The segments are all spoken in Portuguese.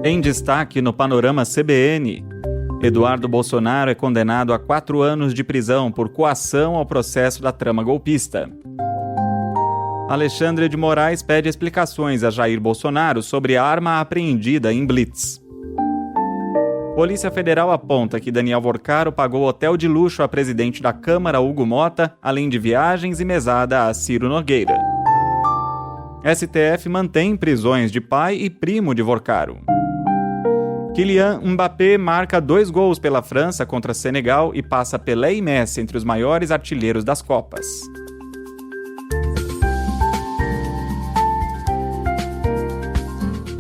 Em destaque no Panorama CBN, Eduardo Bolsonaro é condenado a 4 anos de prisão por coação ao processo da trama golpista. Alexandre de Moraes pede explicações a Jair Bolsonaro sobre a arma apreendida em Blitz. Polícia Federal aponta que Daniel Vorcaro pagou hotel de luxo a presidente da Câmara, Hugo Mota, além de viagens e mesada a Ciro Nogueira. STF mantém prisões de pai e primo de Vorcaro. Kylian Mbappé marca 2 gols pela França contra Senegal e passa Pelé e Messi entre os maiores artilheiros das Copas.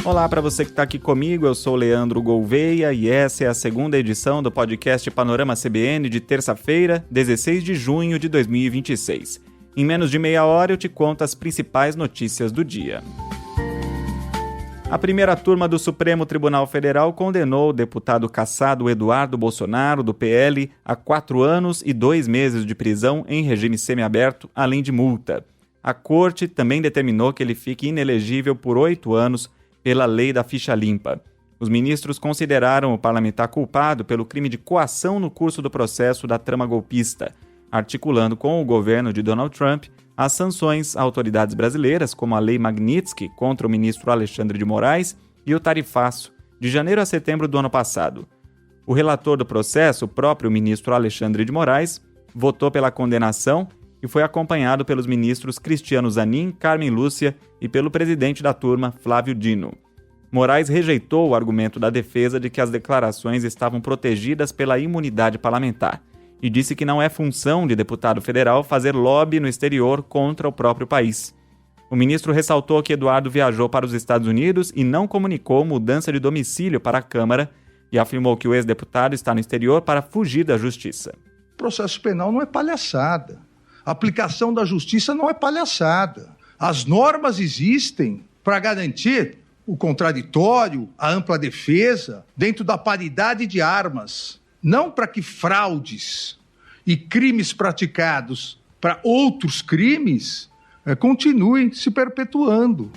Olá para você que está aqui comigo, eu sou Leandro Gouveia e essa é a segunda edição do podcast Panorama CBN de terça-feira, 16 de junho de 2026. Em menos de meia hora eu te conto as principais notícias do dia. A primeira turma do Supremo Tribunal Federal condenou o deputado cassado Eduardo Bolsonaro, do PL, a 4 anos e 2 meses de prisão em regime semiaberto, além de multa. A corte também determinou que ele fique inelegível por 8 anos pela lei da ficha limpa. Os ministros consideraram o parlamentar culpado pelo crime de coação no curso do processo da trama golpista, articulando com o governo de Donald Trump as sanções a autoridades brasileiras, como a Lei Magnitsky contra o ministro Alexandre de Moraes e o tarifaço, de janeiro a setembro do ano passado. O relator do processo, o próprio ministro Alexandre de Moraes, votou pela condenação e foi acompanhado pelos ministros Cristiano Zanin, Carmen Lúcia e pelo presidente da turma, Flávio Dino. Moraes rejeitou o argumento da defesa de que as declarações estavam protegidas pela imunidade parlamentar e disse que não é função de deputado federal fazer lobby no exterior contra o próprio país. O ministro ressaltou que Eduardo viajou para os Estados Unidos e não comunicou mudança de domicílio para a Câmara e afirmou que o ex-deputado está no exterior para fugir da justiça. O processo penal não é palhaçada. A aplicação da justiça não é palhaçada. As normas existem para garantir o contraditório, a ampla defesa, dentro da paridade de armas. Não para que fraudes e crimes praticados para outros crimes continuem se perpetuando.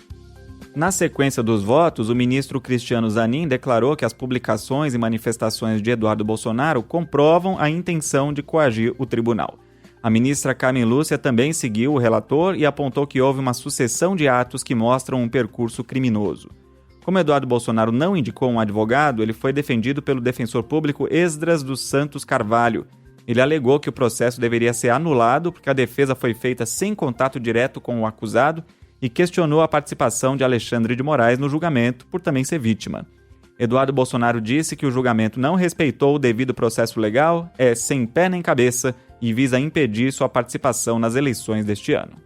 Na sequência dos votos, o ministro Cristiano Zanin declarou que as publicações e manifestações de Eduardo Bolsonaro comprovam a intenção de coagir o tribunal. A ministra Carmen Lúcia também seguiu o relator e apontou que houve uma sucessão de atos que mostram um percurso criminoso. Como Eduardo Bolsonaro não indicou um advogado, ele foi defendido pelo defensor público Esdras dos Santos Carvalho. Ele alegou que o processo deveria ser anulado porque a defesa foi feita sem contato direto com o acusado e questionou a participação de Alexandre de Moraes no julgamento por também ser vítima. Eduardo Bolsonaro disse que o julgamento não respeitou o devido processo legal, é sem pé nem cabeça e visa impedir sua participação nas eleições deste ano.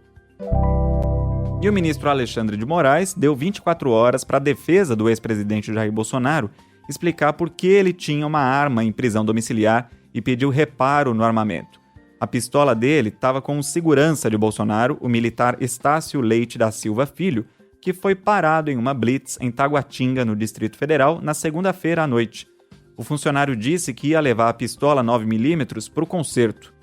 E o ministro Alexandre de Moraes deu 24 horas para a defesa do ex-presidente Jair Bolsonaro explicar por que ele tinha uma arma em prisão domiciliar e pediu reparo no armamento. A pistola dele estava com o segurança de Bolsonaro, o militar Estácio Leite da Silva Filho, que foi parado em uma blitz em Taguatinga, no Distrito Federal, na segunda-feira à noite. O funcionário disse que ia levar a pistola 9mm para o concerto.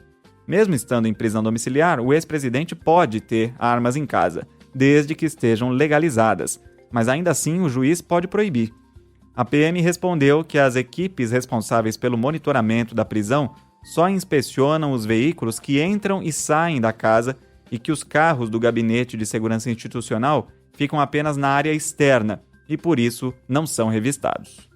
Mesmo estando em prisão domiciliar, o ex-presidente pode ter armas em casa, desde que estejam legalizadas, mas ainda assim o juiz pode proibir. A PM respondeu que as equipes responsáveis pelo monitoramento da prisão só inspecionam os veículos que entram e saem da casa e que os carros do Gabinete de Segurança Institucional ficam apenas na área externa e, por isso, não são revistados.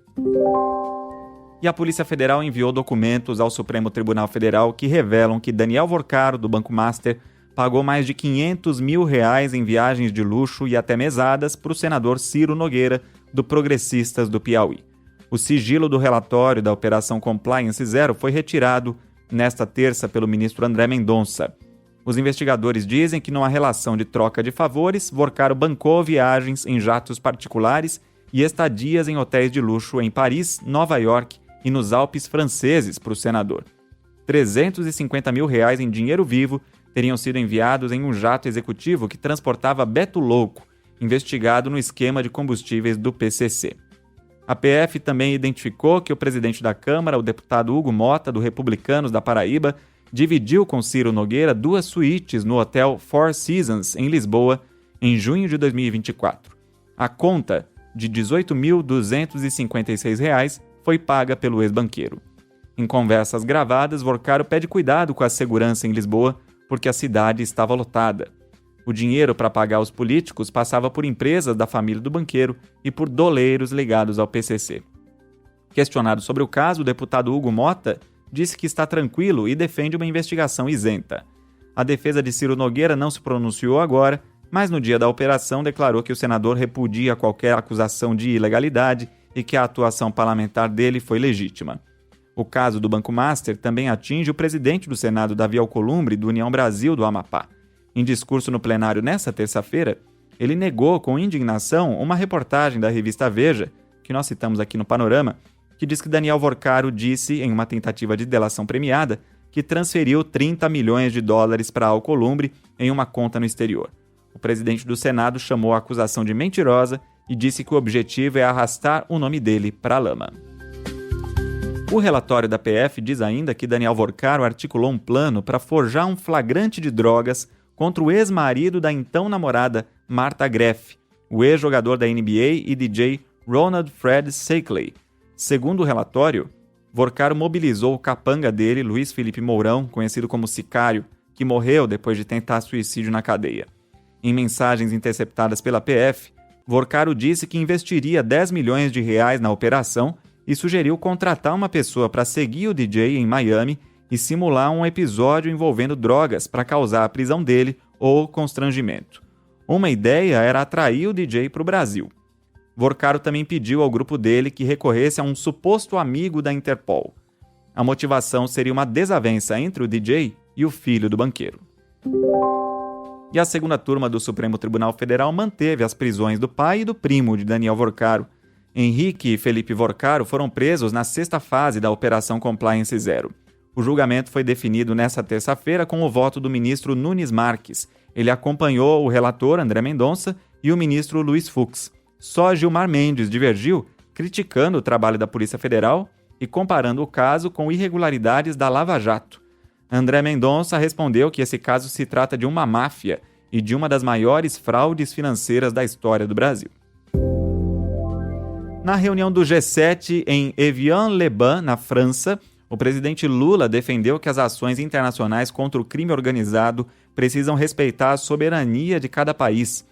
E a Polícia Federal enviou documentos ao Supremo Tribunal Federal que revelam que Daniel Vorcaro, do Banco Master, pagou mais de R$500 mil em viagens de luxo e até mesadas para o senador Ciro Nogueira, do Progressistas do Piauí. O sigilo do relatório da Operação Compliance Zero foi retirado nesta terça pelo ministro André Mendonça. Os investigadores dizem que numa relação de troca de favores, Vorcaro bancou viagens em jatos particulares e estadias em hotéis de luxo em Paris, Nova York e nos Alpes franceses para o senador. R$350 mil em dinheiro vivo teriam sido enviados em um jato executivo que transportava Beto Louco, investigado no esquema de combustíveis do PCC. A PF também identificou que o presidente da Câmara, o deputado Hugo Mota, do Republicanos da Paraíba, dividiu com Ciro Nogueira 2 suítes no hotel Four Seasons, em Lisboa, em junho de 2024. A conta de R$ 18.256 foi paga pelo ex-banqueiro. Em conversas gravadas, Vorcaro pede cuidado com a segurança em Lisboa, porque a cidade estava lotada. O dinheiro para pagar os políticos passava por empresas da família do banqueiro e por doleiros ligados ao PCC. Questionado sobre o caso, o deputado Hugo Mota disse que está tranquilo e defende uma investigação isenta. A defesa de Ciro Nogueira não se pronunciou agora, mas no dia da operação declarou que o senador repudia qualquer acusação de ilegalidade e que a atuação parlamentar dele foi legítima. O caso do Banco Master também atinge o presidente do Senado, Davi Alcolumbre, do União Brasil do Amapá. Em discurso no plenário nesta terça-feira, ele negou com indignação uma reportagem da revista Veja, que nós citamos aqui no Panorama, que diz que Daniel Vorcaro disse, em uma tentativa de delação premiada, que transferiu 30 milhões de dólares para Alcolumbre em uma conta no exterior. O presidente do Senado chamou a acusação de mentirosa e disse que o objetivo é arrastar o nome dele para a lama. O relatório da PF diz ainda que Daniel Vorcaro articulou um plano para forjar um flagrante de drogas contra o ex-marido da então namorada Martha Greff, o ex-jogador da NBA e DJ Ronald Fred Sackley. Segundo o relatório, Vorcaro mobilizou o capanga dele, Luiz Felipe Mourão, conhecido como Sicário, que morreu depois de tentar suicídio na cadeia. Em mensagens interceptadas pela PF, Vorcaro disse que investiria R$10 milhões na operação e sugeriu contratar uma pessoa para seguir o DJ em Miami e simular um episódio envolvendo drogas para causar a prisão dele ou constrangimento. Uma ideia era atrair o DJ para o Brasil. Vorcaro também pediu ao grupo dele que recorresse a um suposto amigo da Interpol. A motivação seria uma desavença entre o DJ e o filho do banqueiro. E a segunda turma do Supremo Tribunal Federal manteve as prisões do pai e do primo de Daniel Vorcaro. Henrique e Felipe Vorcaro foram presos na sexta fase da Operação Compliance Zero. O julgamento foi definido nesta terça-feira com o voto do ministro Nunes Marques. Ele acompanhou o relator André Mendonça e o ministro Luiz Fux. Só Gilmar Mendes divergiu, criticando o trabalho da Polícia Federal e comparando o caso com irregularidades da Lava Jato. André Mendonça respondeu que esse caso se trata de uma máfia e de uma das maiores fraudes financeiras da história do Brasil. Na reunião do G7 em Evian-les-Bains, na França, o presidente Lula defendeu que as ações internacionais contra o crime organizado precisam respeitar a soberania de cada país.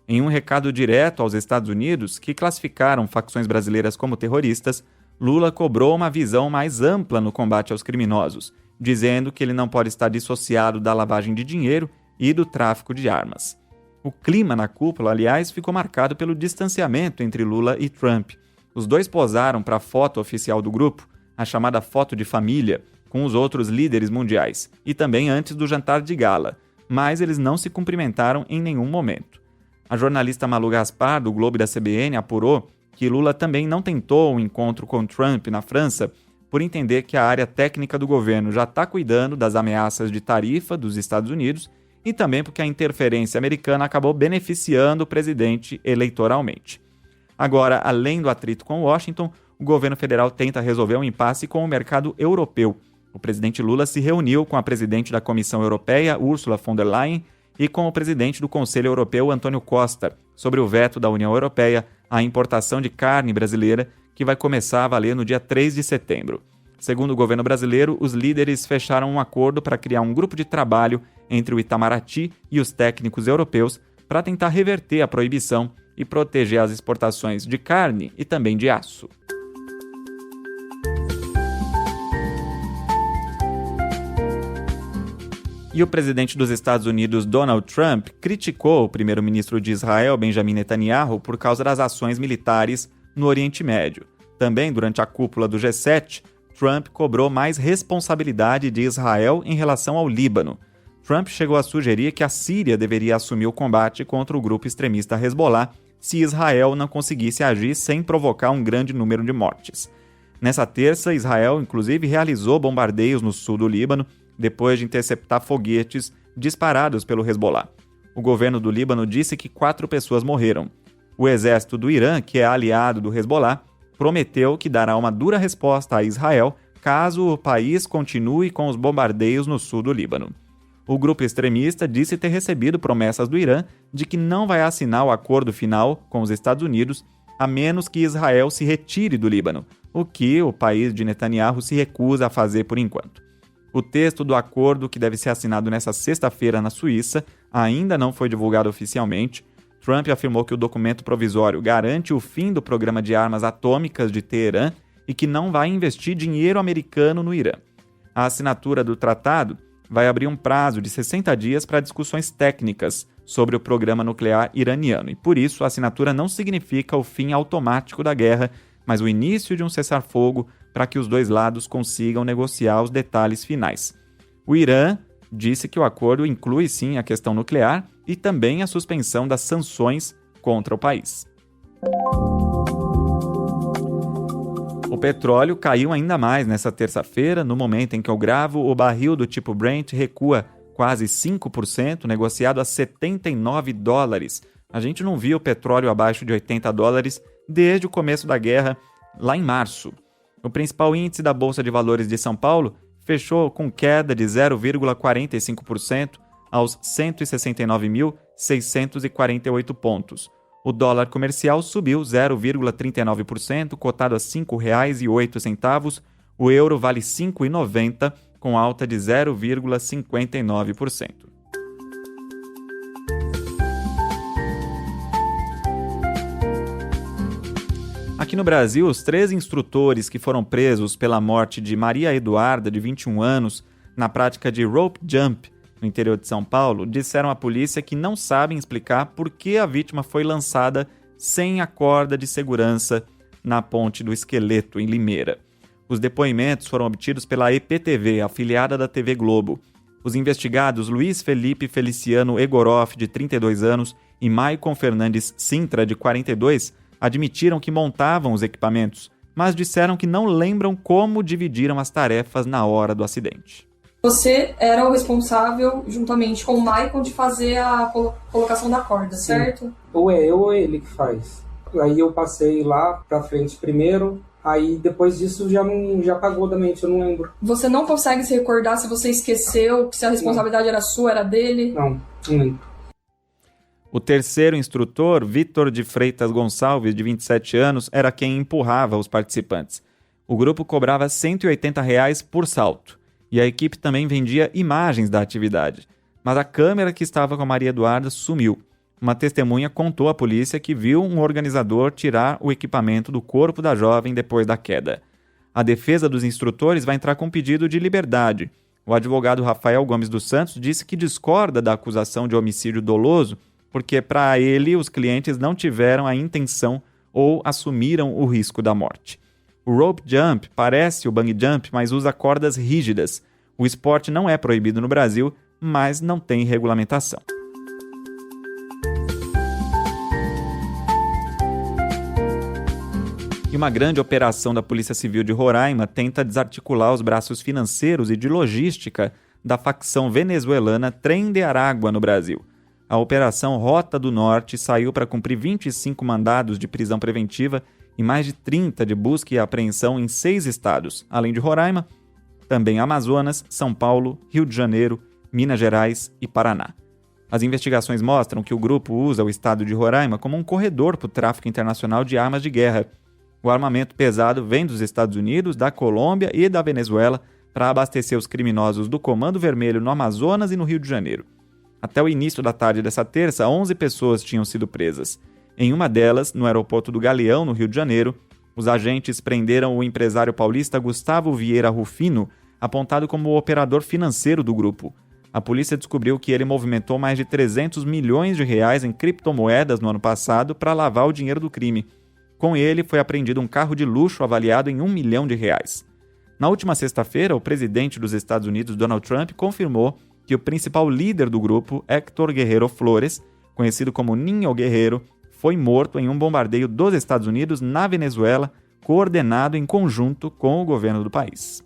Em um recado direto aos Estados Unidos, que classificaram facções brasileiras como terroristas, Lula cobrou uma visão mais ampla no combate aos criminosos, dizendo que ele não pode estar dissociado da lavagem de dinheiro e do tráfico de armas. O clima na cúpula, aliás, ficou marcado pelo distanciamento entre Lula e Trump. Os dois posaram para a foto oficial do grupo, a chamada foto de família, com os outros líderes mundiais, e também antes do jantar de gala, mas eles não se cumprimentaram em nenhum momento. A jornalista Malu Gaspar, do Globo e da CBN, apurou que Lula também não tentou um encontro com Trump na França por entender que a área técnica do governo já está cuidando das ameaças de tarifa dos Estados Unidos e também porque a interferência americana acabou beneficiando o presidente eleitoralmente. Agora, além do atrito com Washington, o governo federal tenta resolver um impasse com o mercado europeu. O presidente Lula se reuniu com a presidente da Comissão Europeia, Ursula von der Leyen, e com o presidente do Conselho Europeu, Antônio Costa, sobre o veto da União Europeia à importação de carne brasileira, que vai começar a valer no dia 3 de setembro. Segundo o governo brasileiro, os líderes fecharam um acordo para criar um grupo de trabalho entre o Itamaraty e os técnicos europeus para tentar reverter a proibição e proteger as exportações de carne e também de aço. E o presidente dos Estados Unidos, Donald Trump, criticou o primeiro-ministro de Israel, Benjamin Netanyahu, por causa das ações militares no Oriente Médio. Também, durante a cúpula do G7, Trump cobrou mais responsabilidade de Israel em relação ao Líbano. Trump chegou a sugerir que a Síria deveria assumir o combate contra o grupo extremista Hezbollah se Israel não conseguisse agir sem provocar um grande número de mortes. Nessa terça, Israel, inclusive, realizou bombardeios no sul do Líbano, depois de interceptar foguetes disparados pelo Hezbollah. O governo do Líbano disse que 4 pessoas morreram. O exército do Irã, que é aliado do Hezbollah, prometeu que dará uma dura resposta a Israel caso o país continue com os bombardeios no sul do Líbano. O grupo extremista disse ter recebido promessas do Irã de que não vai assinar o acordo final com os Estados Unidos a menos que Israel se retire do Líbano, o que o país de Netanyahu se recusa a fazer por enquanto. O texto do acordo, que deve ser assinado nesta sexta-feira na Suíça, ainda não foi divulgado oficialmente. Trump afirmou que o documento provisório garante o fim do programa de armas atômicas de Teherã e que não vai investir dinheiro americano no Irã. A assinatura do tratado vai abrir um prazo de 60 dias para discussões técnicas sobre o programa nuclear iraniano, e por isso a assinatura não significa o fim automático da guerra, mas o início de um cessar-fogo para que os dois lados consigam negociar os detalhes finais. O Irã disse que o acordo inclui sim a questão nuclear e também a suspensão das sanções contra o país. O petróleo caiu ainda mais nesta terça-feira, no momento em que eu gravo, o barril do tipo Brent recua quase 5%, negociado a $79. A gente não via o petróleo abaixo de $80 desde o começo da guerra, lá em março. O principal índice da Bolsa de Valores de São Paulo fechou com queda de 0,45% aos 169.648 pontos. O dólar comercial subiu 0,39%, cotado a R$ 5,08. O euro vale R$ 5,90, com alta de 0,59%. Aqui no Brasil, os 3 instrutores que foram presos pela morte de Maria Eduarda, de 21 anos, na prática de rope jump no interior de São Paulo, disseram à polícia que não sabem explicar por que a vítima foi lançada sem a corda de segurança na Ponte do Esqueleto, em Limeira. Os depoimentos foram obtidos pela EPTV, afiliada da TV Globo. Os investigados Luiz Felipe Feliciano Egoroff, de 32 anos, e Maicon Fernandes Sintra, de 42, admitiram que montavam os equipamentos, mas disseram que não lembram como dividiram as tarefas na hora do acidente. Você era o responsável, juntamente com o Maicon, de fazer a colocação da corda, Sim. certo? Ou é eu ou ele que faz. Aí eu passei lá pra frente primeiro, aí depois disso já apagou da mente, eu não lembro. Você não consegue se recordar se você esqueceu, se a responsabilidade era sua, era dele? Não lembro. O terceiro instrutor, Vitor de Freitas Gonçalves, de 27 anos, era quem empurrava os participantes. O grupo cobrava R$ 180 por salto, e a equipe também vendia imagens da atividade. Mas a câmera que estava com a Maria Eduarda sumiu. Uma testemunha contou à polícia que viu um organizador tirar o equipamento do corpo da jovem depois da queda. A defesa dos instrutores vai entrar com pedido de liberdade. O advogado Rafael Gomes dos Santos disse que discorda da acusação de homicídio doloso porque, para ele, os clientes não tiveram a intenção ou assumiram o risco da morte. O rope jump parece o bungee jump, mas usa cordas rígidas. O esporte não é proibido no Brasil, mas não tem regulamentação. E uma grande operação da Polícia Civil de Roraima tenta desarticular os braços financeiros e de logística da facção venezuelana Trem de Aragua no Brasil. A Operação Rota do Norte saiu para cumprir 25 mandados de prisão preventiva e mais de 30 de busca e apreensão em 6 estados, além de Roraima, também Amazonas, São Paulo, Rio de Janeiro, Minas Gerais e Paraná. As investigações mostram que o grupo usa o estado de Roraima como um corredor para o tráfico internacional de armas de guerra. O armamento pesado vem dos Estados Unidos, da Colômbia e da Venezuela para abastecer os criminosos do Comando Vermelho no Amazonas e no Rio de Janeiro. Até o início da tarde dessa terça, 11 pessoas tinham sido presas. Em uma delas, no aeroporto do Galeão, no Rio de Janeiro, os agentes prenderam o empresário paulista Gustavo Vieira Rufino, apontado como o operador financeiro do grupo. A polícia descobriu que ele movimentou mais de 300 milhões de reais em criptomoedas no ano passado para lavar o dinheiro do crime. Com ele, foi apreendido um carro de luxo avaliado em R$1 milhão. Na última sexta-feira, o presidente dos Estados Unidos, Donald Trump, confirmou que o principal líder do grupo, Héctor Guerrero Flores, conhecido como Ninho Guerrero, foi morto em um bombardeio dos Estados Unidos na Venezuela, coordenado em conjunto com o governo do país.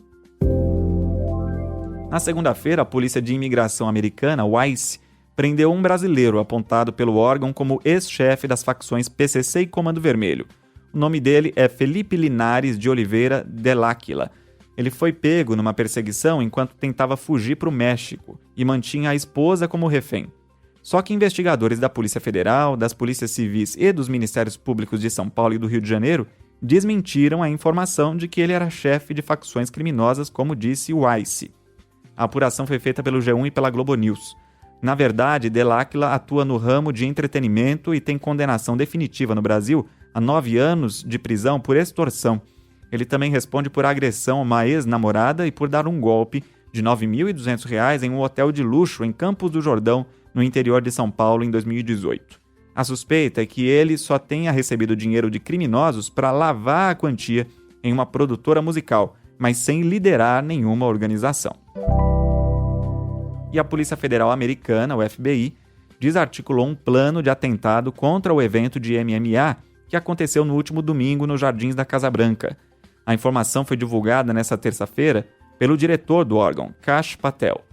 Na segunda-feira, a Polícia de Imigração americana, o ICE, prendeu um brasileiro apontado pelo órgão como ex-chefe das facções PCC e Comando Vermelho. O nome dele é Felipe Linares de Oliveira Deláquila. Ele foi pego numa perseguição enquanto tentava fugir para o México e mantinha a esposa como refém. Só que investigadores da Polícia Federal, das Polícias Civis e dos Ministérios Públicos de São Paulo e do Rio de Janeiro desmentiram a informação de que ele era chefe de facções criminosas, como disse o ICE. A apuração foi feita pelo G1 e pela Globo News. Na verdade, Dell'Aquila atua no ramo de entretenimento e tem condenação definitiva no Brasil a 9 anos de prisão por extorsão. Ele também responde por agressão a uma ex-namorada e por dar um golpe de R$ 9.200 em um hotel de luxo em Campos do Jordão, no interior de São Paulo, em 2018. A suspeita é que ele só tenha recebido dinheiro de criminosos para lavar a quantia em uma produtora musical, mas sem liderar nenhuma organização. E a Polícia Federal Americana, o FBI, desarticulou um plano de atentado contra o evento de MMA que aconteceu no último domingo nos Jardins da Casa Branca. A informação foi divulgada nesta terça-feira pelo diretor do órgão, Kash Patel.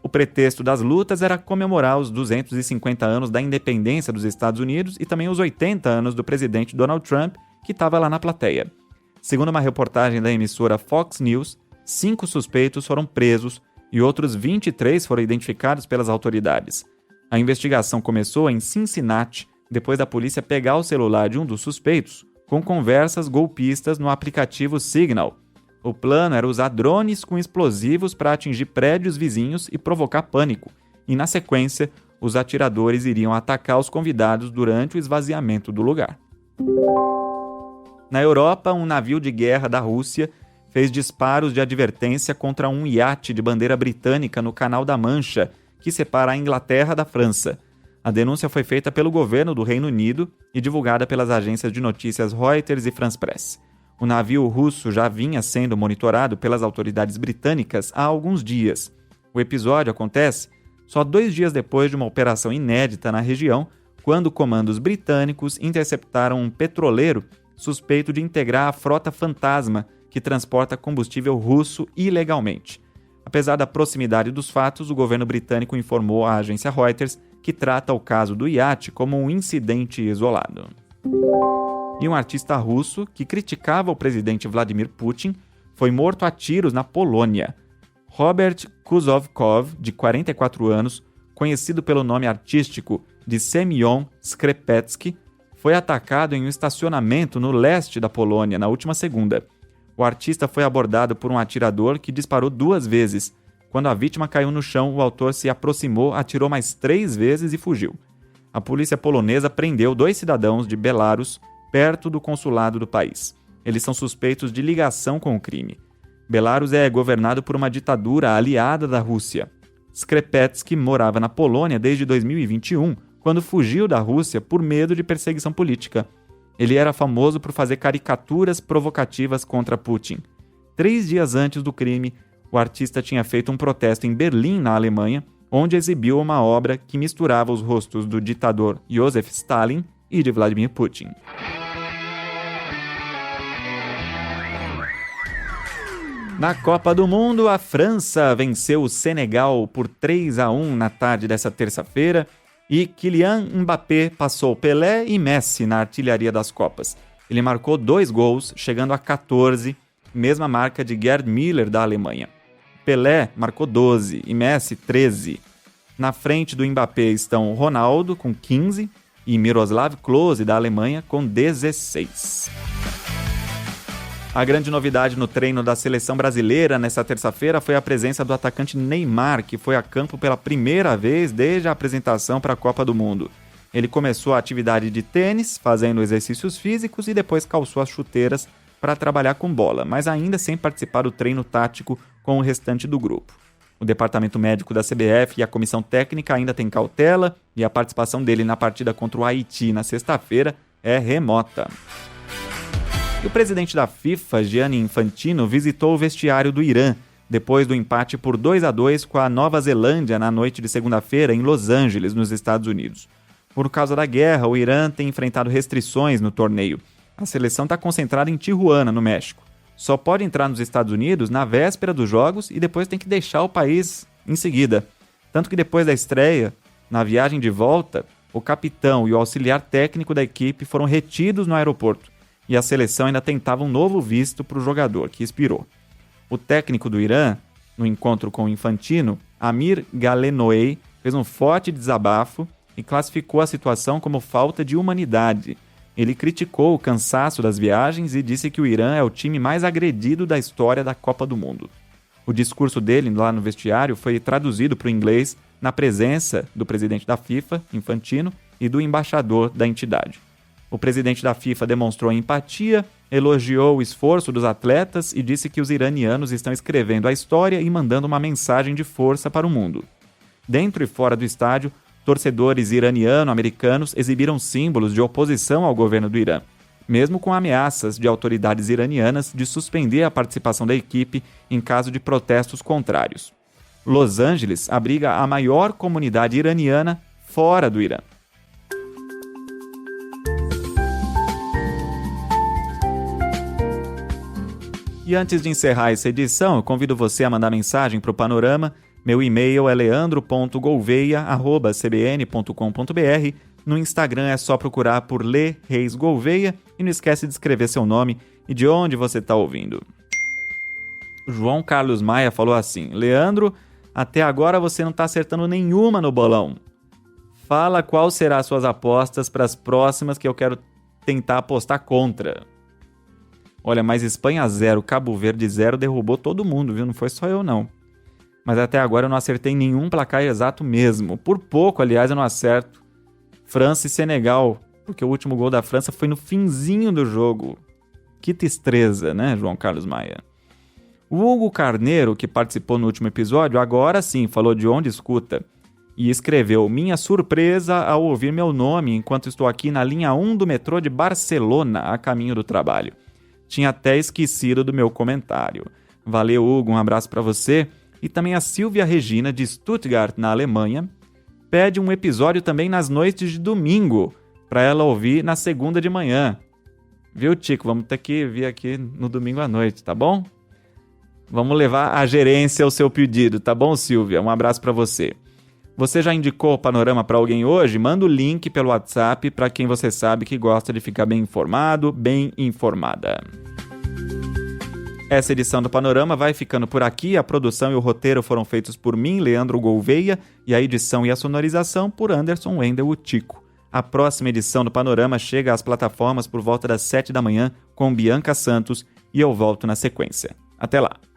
O pretexto das lutas era comemorar os 250 anos da independência dos Estados Unidos e também os 80 anos do presidente Donald Trump, que estava lá na plateia. Segundo uma reportagem da emissora Fox News, 5 suspeitos foram presos e outros 23 foram identificados pelas autoridades. A investigação começou em Cincinnati, depois da polícia pegar o celular de um dos suspeitos com conversas golpistas no aplicativo Signal. O plano era usar drones com explosivos para atingir prédios vizinhos e provocar pânico, e na sequência, os atiradores iriam atacar os convidados durante o esvaziamento do lugar. Na Europa, um navio de guerra da Rússia fez disparos de advertência contra um iate de bandeira britânica no Canal da Mancha, que separa a Inglaterra da França. A denúncia foi feita pelo governo do Reino Unido e divulgada pelas agências de notícias Reuters e France Press. O navio russo já vinha sendo monitorado pelas autoridades britânicas há alguns dias. O episódio acontece só 2 dias depois de uma operação inédita na região, quando comandos britânicos interceptaram um petroleiro suspeito de integrar a frota fantasma que transporta combustível russo ilegalmente. Apesar da proximidade dos fatos, o governo britânico informou à agência Reuters que trata o caso do iate como um incidente isolado. E um artista russo que criticava o presidente Vladimir Putin foi morto a tiros na Polônia. Robert Kuzovkov, de 44 anos, conhecido pelo nome artístico de Semyon Skrepetsky, foi atacado em um estacionamento no leste da Polônia na última segunda. O artista foi abordado por um atirador que disparou 2 vezes. Quando a vítima caiu no chão, o autor se aproximou, atirou mais 3 vezes e fugiu. A polícia polonesa prendeu 2 cidadãos de Belarus perto do consulado do país. Eles são suspeitos de ligação com o crime. Belarus é governado por uma ditadura aliada da Rússia. Skrepetsky morava na Polônia desde 2021, quando fugiu da Rússia por medo de perseguição política. Ele era famoso por fazer caricaturas provocativas contra Putin. 3 dias antes do crime, o artista tinha feito um protesto em Berlim, na Alemanha, onde exibiu uma obra que misturava os rostos do ditador Joseph Stalin e de Vladimir Putin. Na Copa do Mundo, a França venceu o Senegal por 3-1 na tarde dessa terça-feira e Kylian Mbappé passou Pelé e Messi na artilharia das Copas. Ele marcou 2 gols, chegando a 14, mesma marca de Gerd Müller da Alemanha. Pelé marcou 12 e Messi 13. Na frente do Mbappé estão Ronaldo com 15 e Miroslav Klose da Alemanha com 16. A grande novidade no treino da seleção brasileira nesta terça-feira foi a presença do atacante Neymar, que foi a campo pela primeira vez desde a apresentação para a Copa do Mundo. Ele começou a atividade de tênis, fazendo exercícios físicos e depois calçou as chuteiras para trabalhar com bola, mas ainda sem participar do treino tático com o restante do grupo. O departamento médico da CBF e a comissão técnica ainda têm cautela e a participação dele na partida contra o Haiti na sexta-feira é remota. E o presidente da FIFA, Gianni Infantino, visitou o vestiário do Irã, depois do empate por 2-2 com a Nova Zelândia na noite de segunda-feira em Los Angeles, nos Estados Unidos. Por causa da guerra, o Irã tem enfrentado restrições no torneio. A seleção está concentrada em Tijuana, no México. Só pode entrar nos Estados Unidos na véspera dos jogos e depois tem que deixar o país em seguida. Tanto que depois da estreia, na viagem de volta, o capitão e o auxiliar técnico da equipe foram retidos no aeroporto. E a seleção ainda tentava um novo visto para o jogador, que expirou. O técnico do Irã, no encontro com o Infantino, Amir Galenoei, fez um forte desabafo e classificou a situação como falta de humanidade. Ele criticou o cansaço das viagens e disse que o Irã é o time mais agredido da história da Copa do Mundo. O discurso dele lá no vestiário foi traduzido para o inglês na presença do presidente da FIFA, Infantino, e do embaixador da entidade. O presidente da FIFA demonstrou empatia, elogiou o esforço dos atletas e disse que os iranianos estão escrevendo a história e mandando uma mensagem de força para o mundo. Dentro e fora do estádio, torcedores iraniano-americanos exibiram símbolos de oposição ao governo do Irã, mesmo com ameaças de autoridades iranianas de suspender a participação da equipe em caso de protestos contrários. Los Angeles abriga a maior comunidade iraniana fora do Irã. E antes de encerrar essa edição, eu convido você a mandar mensagem para o Panorama. Meu e-mail é leandro.gouveia@cbn.com.br. No Instagram é só procurar por Lê Reis Gouveia e não esquece de escrever seu nome e de onde você está ouvindo. João Carlos Maia falou assim: Leandro, até agora você não está acertando nenhuma no bolão. Fala qual será as suas apostas para as próximas que eu quero tentar apostar contra. Olha, mas Espanha 0, Cabo Verde 0 derrubou todo mundo, viu? Não foi só eu, não. Mas até agora eu não acertei nenhum placar exato mesmo. Por pouco, aliás, eu não acerto França e Senegal, porque o último gol da França foi no finzinho do jogo. Que tristeza, né, João Carlos Maia? O Hugo Carneiro, que participou no último episódio, agora sim falou de onde escuta e escreveu: minha surpresa ao ouvir meu nome enquanto estou aqui na linha 1 do metrô de Barcelona, a caminho do trabalho. Tinha até esquecido do meu comentário. Valeu, Hugo, um abraço para você. E também a Silvia Regina, de Stuttgart, na Alemanha, pede um episódio também nas noites de domingo, para ela ouvir na segunda de manhã. Viu, Tico? Vamos ter que vir aqui no domingo à noite, tá bom? Vamos levar a gerência ao seu pedido, tá bom, Silvia? Um abraço para você. Você já indicou o Panorama para alguém hoje? Manda o link pelo WhatsApp para quem você sabe que gosta de ficar bem informado, bem informada. Essa edição do Panorama vai ficando por aqui. A produção e o roteiro foram feitos por mim, Leandro Gouveia, e a edição e a sonorização por Anderson Wendel Tico. A próxima edição do Panorama chega às plataformas por volta das 7 da manhã com Bianca Santos e eu volto na sequência. Até lá!